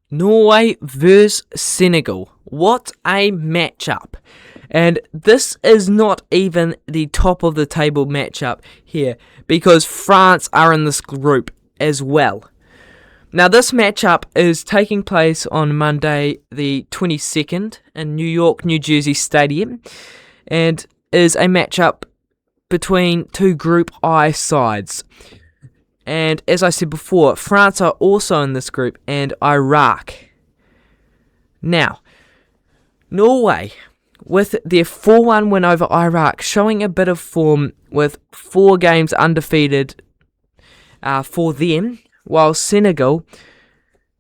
Norway vs Senegal. What a matchup. And this is not even the top of the table matchup here, because France are in this group as well. Now, this matchup is taking place on Monday the 22nd in New York, New Jersey Stadium, and is a matchup between two Group I sides. And as I said before, France are also in this group, and Iraq. Now, Norway, with their 4-1 win over Iraq, showing a bit of form with 4 games undefeated for them, while Senegal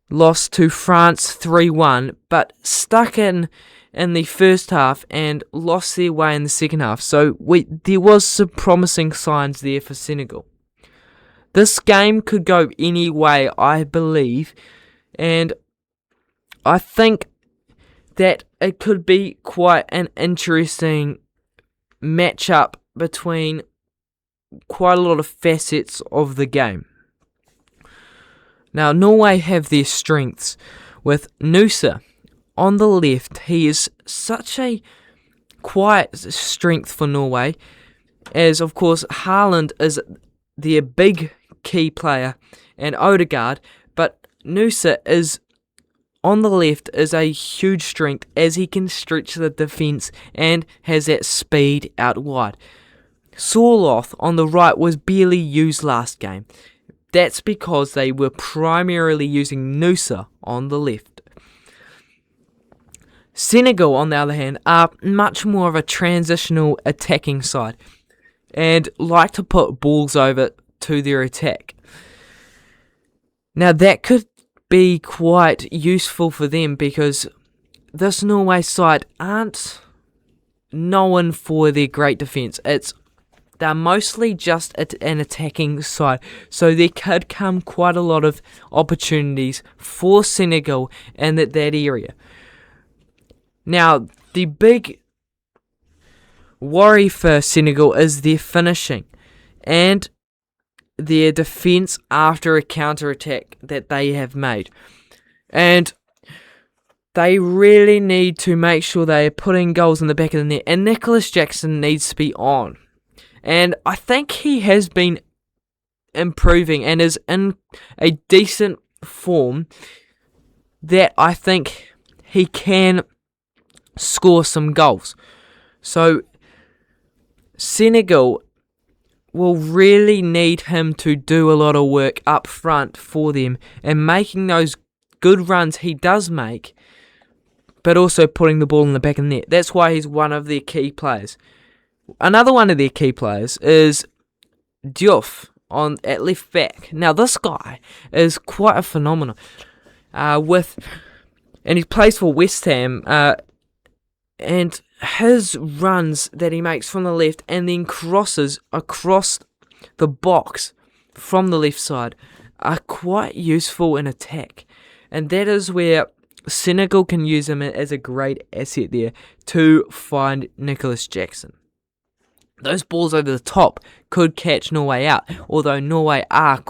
lost to France 3-1, but stuck in the first half and lost their way in the second half. So there was some promising signs there for Senegal. This game could go any way, I believe, and I think that it could be quite an interesting matchup between quite a lot of facets of the game. Now, Norway have their strengths with Nusa on the left. He is such a quiet strength for Norway, as of course Haaland is their big key player and Odegaard, but Nusa is on the left is a huge strength as he can stretch the defence and has that speed out wide. Sorloth on the right was barely used last game. That's because they were primarily using Nusa on the left. Senegal, on the other hand, are much more of a transitional attacking side and like to put balls over to their attack. Now, that could be quite useful for them because this Norway side aren't known for their great defence. They're mostly just an attacking side, so there could come quite a lot of opportunities for Senegal in that area. Now, the big worry for Senegal is their finishing and their defence after a counter-attack that they have made. And they really need to make sure they are putting goals in the back of the net, and Nicholas Jackson needs to be on. And I think he has been improving and is in a decent form that I think he can score some goals. So Senegal will really need him to do a lot of work up front for them and making those good runs he does make, but also putting the ball in the back of the net. That's why he's one of their key players. Another one of their key players is Diouf at left back. Now, this guy is quite a phenomenon. And he plays for West Ham. And his runs that he makes from the left and then crosses across the box from the left side are quite useful in attack. And that is where Senegal can use him as a great asset there to find Nicholas Jackson. Those balls over the top could catch Norway out, although Norway are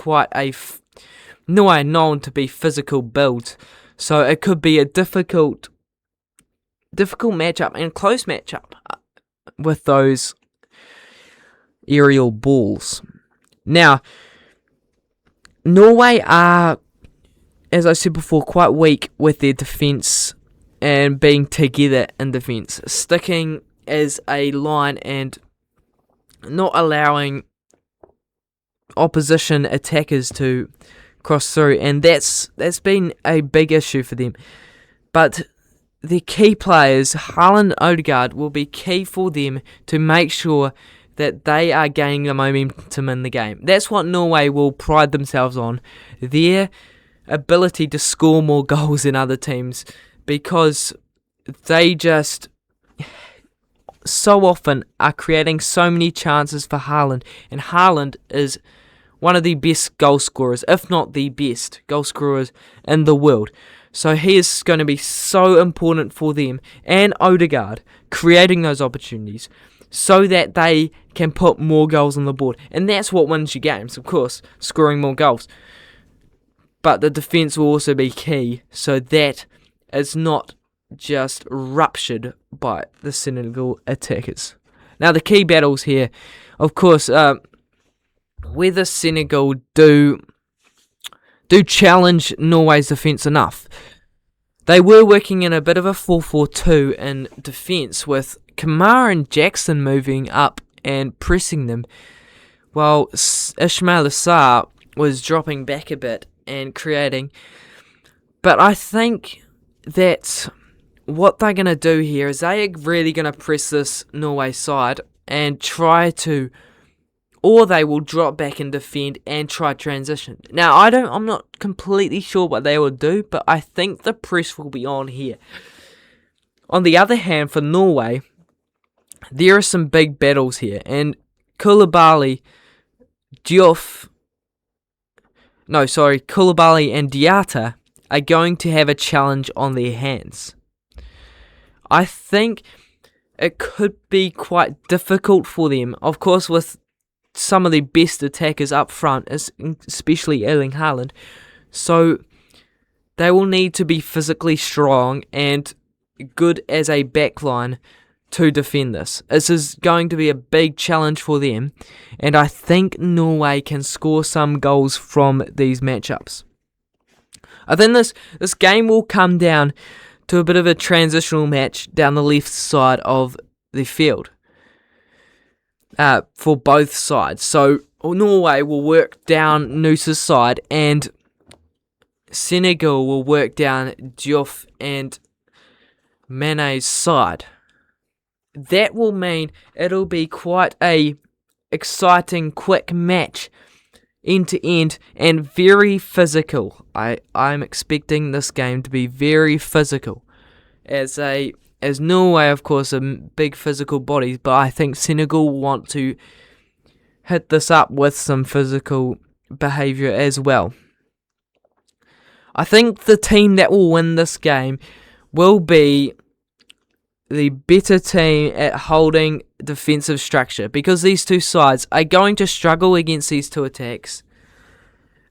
Norway are known to be physical builds, so it could be a difficult matchup and close matchup with those aerial balls. Now, Norway are, as I said before, quite weak with their defence and being together in defence, sticking as a line and not allowing opposition attackers to cross through, and that's been a big issue for them. But the key players, Haaland and Odegaard, will be key for them to make sure that they are gaining the momentum in the game. That's what Norway will pride themselves on, their ability to score more goals than other teams, because they just so often are creating so many chances for Haaland, and Haaland is one of the best goal scorers, if not the best goal scorers in the world. So he is going to be so important for them and Odegaard creating those opportunities so that they can put more goals on the board. And that's what wins you games, of course, scoring more goals. but the defence will also be key, so that it's not just ruptured by the Senegal attackers. Now, the key battles here, of course, whether Senegal do challenge Norway's defence enough. They were working in a bit of a 4-4-2 in defence, with Kamara and Jackson moving up and pressing them, while Ismail Assar was dropping back a bit and creating. But I think that what they're going to do here is they are really going to press this Norway side and try to, or they will drop back and defend and try transition. Now, I'm not completely sure what they will do, but I think the press will be on here. On the other hand, for Norway, there are some big battles here, and Koulibaly and Diatta are going to have a challenge on their hands. I think it could be quite difficult for them, of course, with some of the best attackers up front, especially Erling Haaland. So they will need to be physically strong and good as a backline to defend this. This is going to be a big challenge for them, and I think Norway can score some goals from these matchups. I think this game will come down to a bit of a transitional match down the left side of the field for both sides. So Norway will work down Noosa's side, and Senegal will work down Diouf and Mane's side. That will mean it'll be quite a exciting, quick match, end to end, and very physical. I'm expecting this game to be very physical, as Norway, of course, are big physical bodies, but I think Senegal want to hit this up with some physical behaviour as well. I think the team that will win this game will be the better team at holding defensive structure, because these two sides are going to struggle against these two attacks,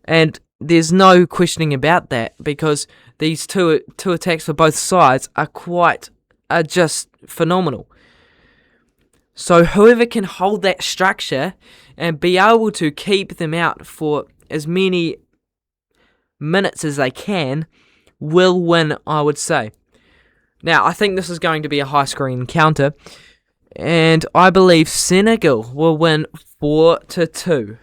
and there's no questioning about that, because these two attacks for both sides are just phenomenal. So whoever can hold that structure and be able to keep them out for as many minutes as they can will win, I would say. Now, I think this is going to be a high-scoring encounter, and I believe Senegal will win 4-2.